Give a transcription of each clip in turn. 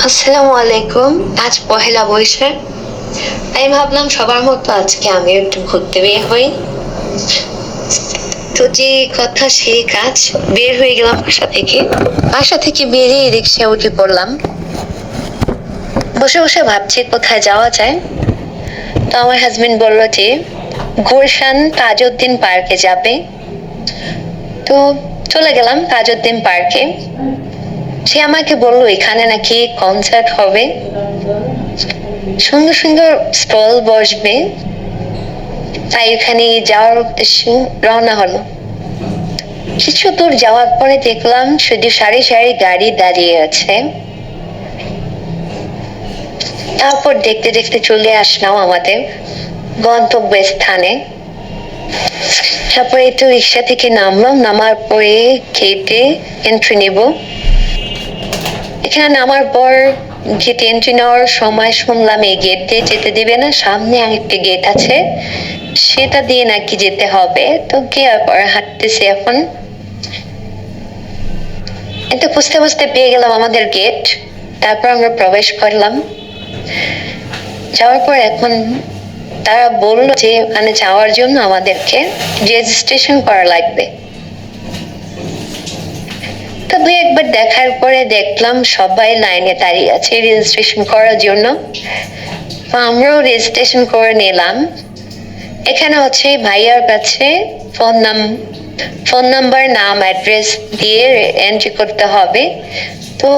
আসসালামু আলাইকুম। আজ পহেলা বৈশাখ। আমি ভাবলাম সবার মতো আজকে আমি একটু ঘুরতে বের হই। তো যে কথা সেই কাজ, বের হয়ে গেলাম বাসা থেকে বেরিয়ে রিক্সায় উঠে পড়লাম। বসে বসে ভাবছি কোথায় যাওয়া যায়। তো আমার হাজবেন্ড বলল যে গুলশান তাজউদ্দিন পার্কে যাবে। তো চলে গেলাম তাজউদ্দিন পার্কে। সে আমাকে বললো এখানে নাকি কনসার্ট হবে, সুন্দর সুন্দর স্টল বসবে। তাই এখানে যাওয়ার উদ্দেশ্যে রওনা হলো। কিছু দূর যাওয়ার পরে দেখলাম শুধু সারি সারি গাড়ি দাঁড়িয়ে আছে। তারপর দেখতে দেখতে চলে আসলাম আমাদের গন্তব্য স্থানে। তারপরে একটু রিক্সা থেকে নামলাম, নামার পরে গেটে এন্ট্রি নিব। এখানে নামার পর গেটে এন্ট্রি নেওয়ার সময় শুনলাম এই গেট দিয়ে যেতে দিবে না, সামনে আরেকটি গেট আছে সেটা দিয়ে নাকি যেতে হবে। তো কি আর হাঁটতেছি এখন। কিন্তু বুঝতে বুঝতে পেয়ে গেলাম আমাদের গেট। তারপর আমরা প্রবেশ করলাম। যাওয়ার পর এখন তারা বললো যে ওখানে যাওয়ার জন্য আমাদেরকে রেজিস্ট্রেশন করা লাগবে। তবে একবার দেখার পরে দেখলাম সবাই লাইনে দাঁড়িয়ে আছে রেজিস্ট্রেশন করার জন্য। আমরাও রেজিস্ট্রেশন করে নিলাম। এখানে হচ্ছে ভাইয়ার কাছে ফোন নাম্বার, নাম, অ্যাড্রেস দিয়ে এন্ট্রি করতে হবে। তো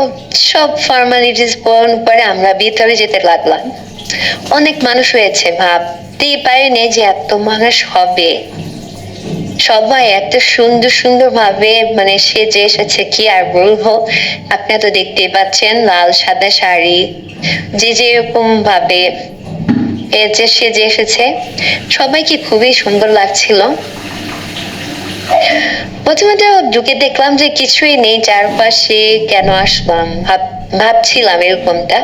সব ফর্মালিটিস পূরণ করে আমরা ভিতরে যেতে লাগলাম। অনেক মানুষ হয়েছে, ভাবতেই পারিনি যে এত মানুষ হবে। সবাই এত সুন্দর সুন্দর ভাবে মানে সেজে এসেছে, কি আর বলবো। আপনারা তো দেখতেই পাচ্ছেন, লাল সাদা শাড়ি, যে যেরকম ভাবে যে সেজে এসেছে, সবাইকে খুবই সুন্দর লাগছিল। প্রথমে তো ঢুকে দেখলাম যে কিছুই নেই চারপাশে, কেন আসলাম ভাবছিলাম এরকমটা।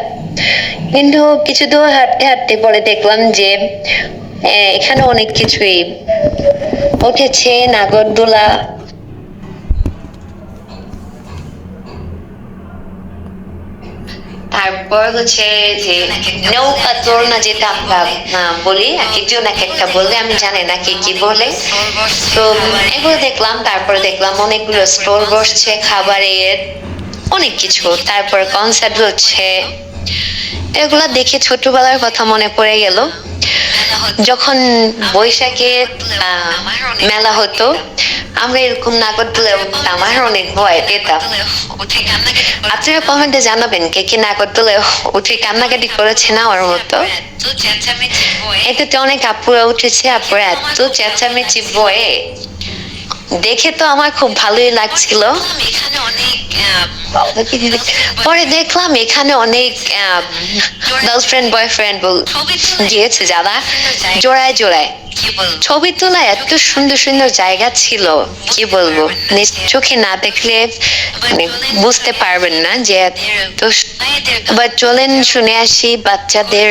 কিন্তু কিছু দূর হাঁটতে হাঁটতে পরে দেখলাম যে এখানে অনেক কিছুই উঠেছে, নাগরদোলা, তারপর হচ্ছে যে নৌকা দোলনা, যেটা আমরা বলি, এক একজন এক একটা বললে, আমি জানি না কে কি বলে। তো এগুলো দেখলাম। তারপরে দেখলাম অনেকগুলো স্টল বসছে খাবারের, অনেক কিছু। তারপর কনসার্ট হচ্ছে। এগুলা দেখে ছোটবেলার কথা মনে পড়ে গেল। যখন বৈশাখে মেলা হতো, আমরা এরকম নাগরদোলে উঠতাম, আর অনেক ভয় পেতাম। আপনারা কমেন্টে জানাবেন কে কি নাগরদোলে উঠে কান্নাকাটি করেছে না আমার মতো। এটাতে অনেক আপুরা উঠেছে, আপুরা এত চেঁচামেচি ভয়ে দেখে তো আমার খুব ভালোই লাগছিল। পরে দেখলাম এখানে অনেক গার্লফ্রেন্ড বয়ফ্রেন্ড গিয়েছে, যারা জোড়ায় জোড়ায় ছবি তোলা। এত সুন্দর সুন্দর জায়গা ছিল, কি বলবো, চোখে না দেখলে মানে বুঝতে পারবেন না যে এত। এবার চলেন শুনে আসি বাচ্চাদের